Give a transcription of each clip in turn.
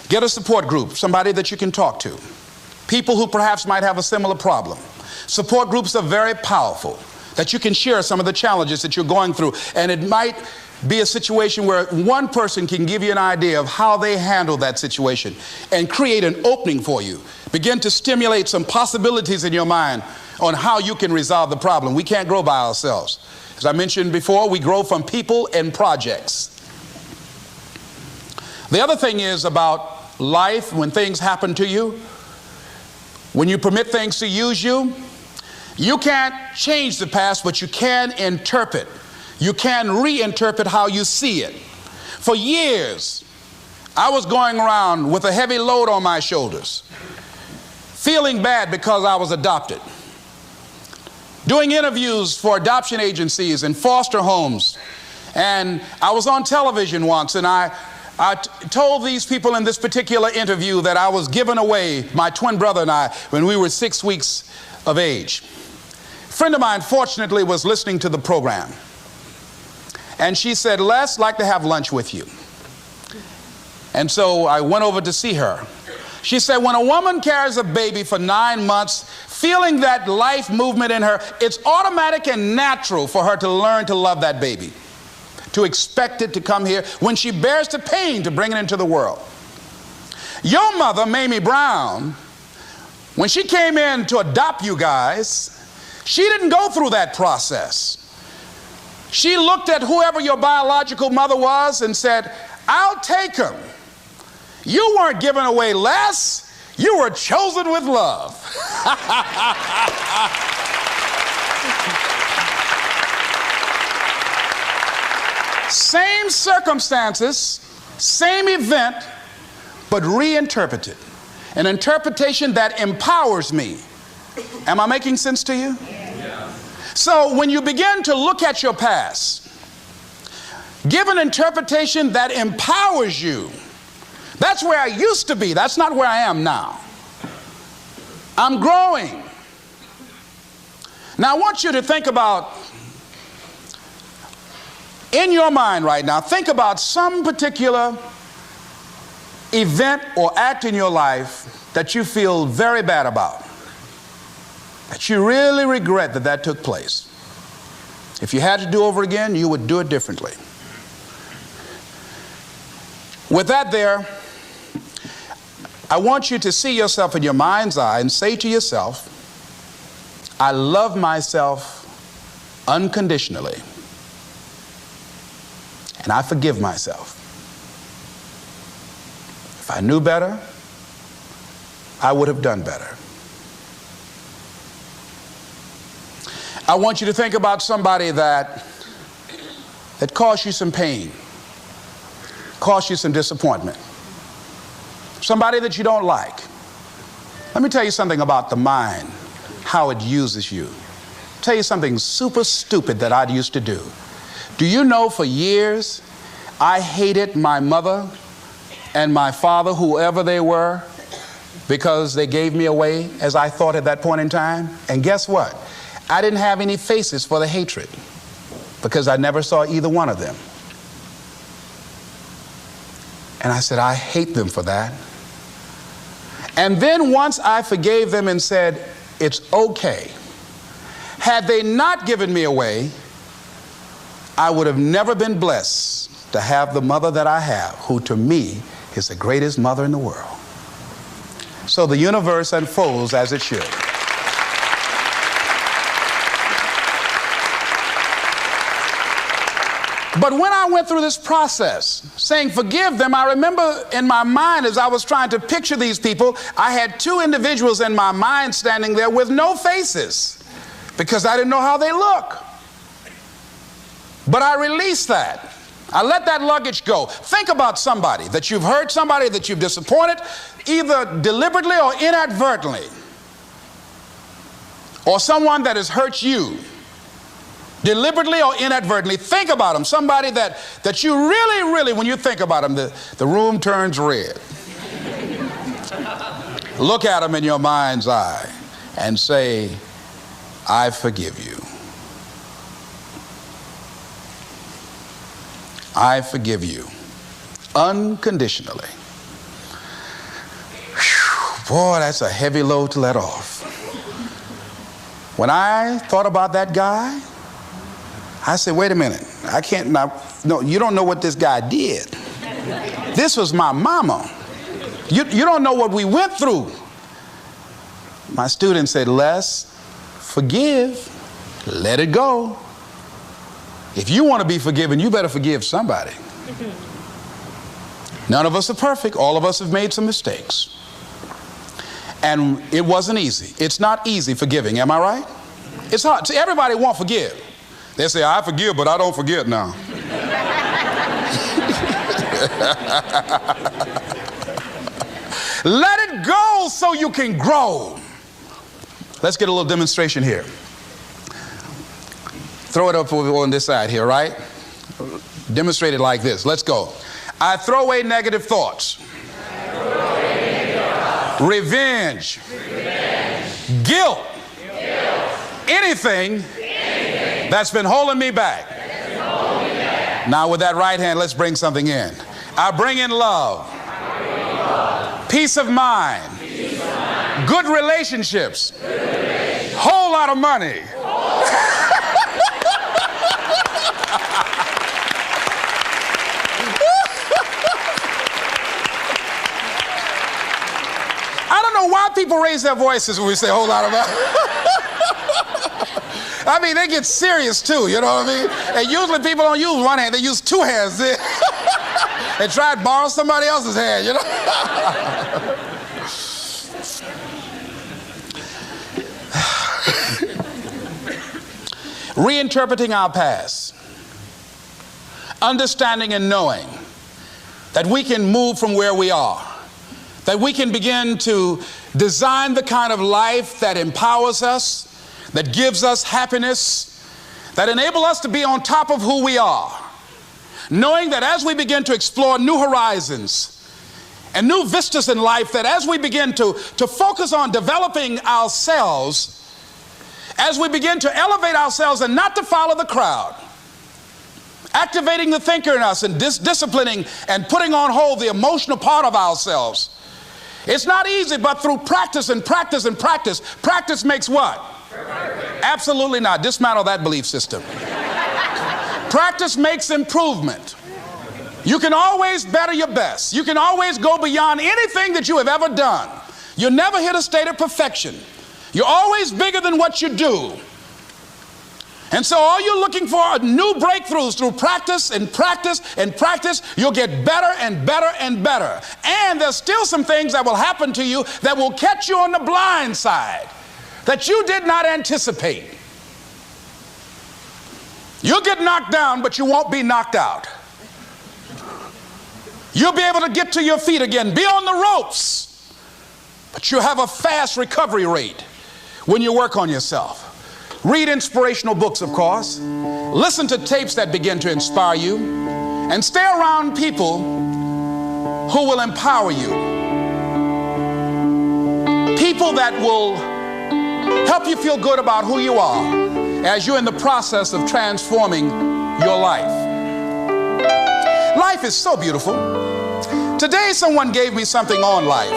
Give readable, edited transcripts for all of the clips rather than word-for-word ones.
Get a support group, somebody that you can talk to. People who perhaps might have a similar problem. Support groups are very powerful, that you can share some of the challenges that you're going through. And it might be a situation where one person can give you an idea of how they handle that situation and create an opening for you. Begin to stimulate some possibilities in your mind on how you can resolve the problem. We can't grow by ourselves. As I mentioned before, we grow from people and projects. The other thing is about life, when things happen to you, when you permit things to use you, you can't change the past, but you can interpret. You can reinterpret how you see it. For years, I was going around with a heavy load on my shoulders, feeling bad because I was adopted, doing interviews for adoption agencies and foster homes. And I was on television once, and I told these people in this particular interview that I was given away, my twin brother and I, when we were 6 weeks of age. A friend of mine, fortunately, was listening to the program. And she said, Les, I'd like to have lunch with you. And so I went over to see her. She said, when a woman carries a baby for 9 months, feeling that life movement in her, it's automatic and natural for her to learn to love that baby, to expect it to come here when she bears the pain to bring it into the world. Your mother, Mamie Brown, when she came in to adopt you guys, she didn't go through that process. She looked at whoever your biological mother was and said, I'll take him. You weren't given away less. You were chosen with love. Same circumstances, same event, but reinterpreted. An interpretation that empowers me. Am I making sense to you? Yeah. So when you begin to look at your past, give an interpretation that empowers you. That's where I used to be. That's not where I am now. I'm growing. Now I want you to think about, in your mind right now, think about some particular event or act in your life that you feel very bad about, that you really regret that took place. If you had to do over again, you would do it differently. With that there, I want you to see yourself in your mind's eye and say to yourself, I love myself unconditionally, and I forgive myself. If I knew better, I would have done better. I want you to think about somebody that caused you some pain, caused you some disappointment, somebody that you don't like. Let me tell you something about the mind, how it uses you. I'll tell you something super stupid that I used to do. Do you know for years I hated my mother and my father, whoever they were, because they gave me away, as I thought at that point in time? And guess what? I didn't have any faces for the hatred because I never saw either one of them. And I said, I hate them for that. And then once I forgave them and said, it's okay, had they not given me away, I would have never been blessed to have the mother that I have, who to me is the greatest mother in the world. So the universe unfolds as it should. But when I went through this process, saying forgive them, I remember in my mind as I was trying to picture these people, I had two individuals in my mind standing there with no faces because I didn't know how they look. But I released that. I let that luggage go. Think about somebody that you've hurt, somebody that you've disappointed, either deliberately or inadvertently, or someone that has hurt you deliberately or inadvertently. Think about them. Somebody that you really, when you think about them, the room turns red. Look at them in your mind's eye and say, I forgive you. I forgive you unconditionally. Boy, that's a heavy load to let off. When I thought about that guy, I said, wait a minute, I can't, no, you don't know what this guy did. This was my mama. You don't know what we went through. My student said, Les, forgive, let it go. If you want to be forgiven, you better forgive somebody. None of us are perfect. All of us have made some mistakes. And it wasn't easy. It's not easy forgiving, am I right? It's hard. See, everybody won't forgive. They say, I forgive, but I don't forget now. Let it go so you can grow. Let's get a little demonstration here. Throw it up on this side here, right? Demonstrate it like this. Let's go. I throw away negative thoughts. Revenge. Guilt. Anything that's been holding me back. Now with that right hand, let's bring something in. I bring in love. Peace of mind. Good relationships. Whole lot of money. I don't know why people raise their voices when we say a whole lot of money. I mean, they get serious too, you know what I mean? And usually people don't use one hand, they use two hands. And try to borrow somebody else's hand, you know? Reinterpreting our past. Understanding and knowing that we can move from where we are. That we can begin to design the kind of life that empowers us, that gives us happiness, that enable us to be on top of who we are. Knowing that as we begin to explore new horizons and new vistas in life, that as we begin to focus on developing ourselves, as we begin to elevate ourselves and not to follow the crowd, activating the thinker in us and disciplining and putting on hold the emotional part of ourselves. It's not easy, but through practice and practice and practice, practice makes what? Absolutely not. Dismantle that belief system. Practice makes improvement. You can always better your best. You can always go beyond anything that you have ever done. You'll never hit a state of perfection. You're always bigger than what you do. And so all you're looking for are new breakthroughs through practice and practice and practice. You'll get better and better and better. And there's still some things that will happen to you that will catch you on the blind side that you did not anticipate. You'll get knocked down, but you won't be knocked out. You'll be able to get to your feet again, be on the ropes, but you'll have a fast recovery rate when you work on yourself. Read inspirational books, of course. Listen to tapes that begin to inspire you, and stay around people who will empower you. People that will help you feel good about who you are as you're in the process of transforming your life. Life is so beautiful. Today someone gave me something on life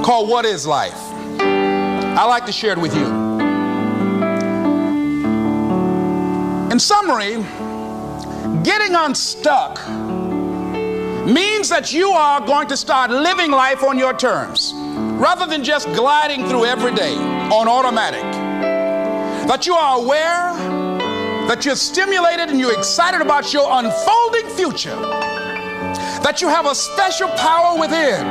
called What is Life? I'd like to share it with you. In summary, getting unstuck means that you are going to start living life on your terms rather than just gliding through every day on automatic. That you are aware, that you're stimulated and you're excited about your unfolding future. That you have a special power within.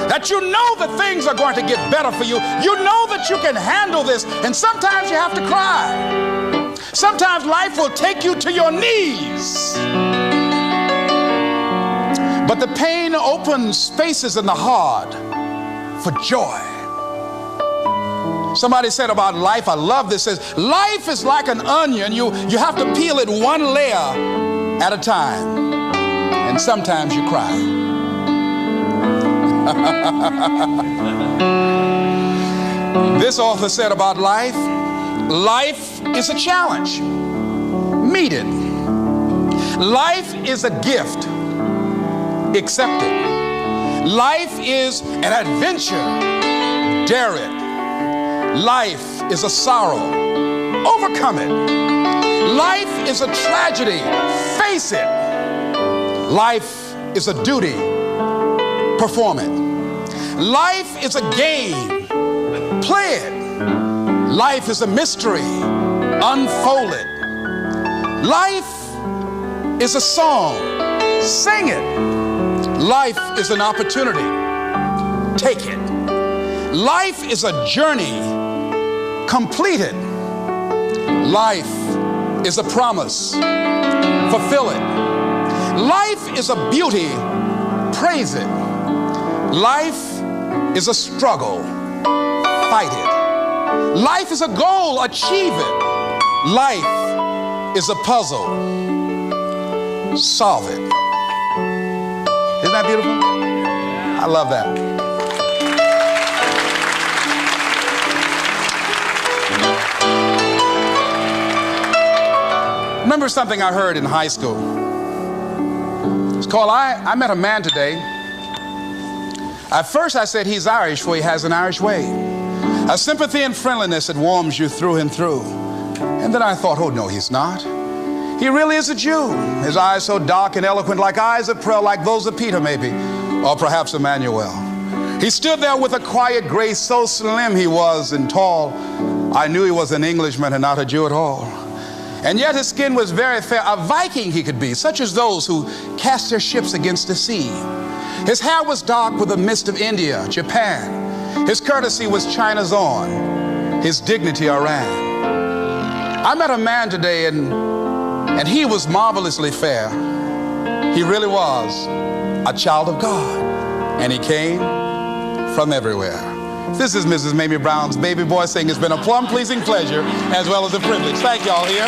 That you know that things are going to get better for you. You know that you can handle this, and sometimes you have to cry. Sometimes life will take you to your knees. But the pain opens spaces in the heart for joy. Somebody said about life, I love this, says life is like an onion. You have to peel it one layer at a time. And sometimes you cry. This author said about life, life is a challenge. Meet it. Life is a gift. Accept it. Life is an adventure. Dare it. Life is a sorrow. Overcome it. Life is a tragedy. Face it. Life is a duty. Perform it. Life is a game. Play it. Life is a mystery. Unfold it. Life is a song. Sing it. Life is an opportunity. Take it. Life is a journey. Complete it. Life is a promise. Fulfill it. Life is a beauty. Praise it. Life is a struggle. Fight it. Life is a goal. Achieve it. Life is a puzzle. Solve it. Isn't that beautiful? I love that. Remember something I heard in high school. It's called, I met a man today. At first I said he's Irish, for he has an Irish way. A sympathy and friendliness that warms you through and through. And then I thought, oh no, he's not. He really is a Jew. His eyes so dark and eloquent, like eyes of pearl, like those of Peter maybe, or perhaps Emmanuel. He stood there with a quiet grace, so slim he was and tall. I knew he was an Englishman and not a Jew at all. And yet his skin was very fair. A Viking he could be, such as those who cast their ships against the sea. His hair was dark with the mist of India, Japan. His courtesy was China's own. His dignity Iran. I met a man today and he was marvelously fair. He really was a child of God. And he came from everywhere. This is Mrs. Mamie Brown's baby boy saying it's been a plum-pleasing pleasure as well as a privilege. Thank y'all here.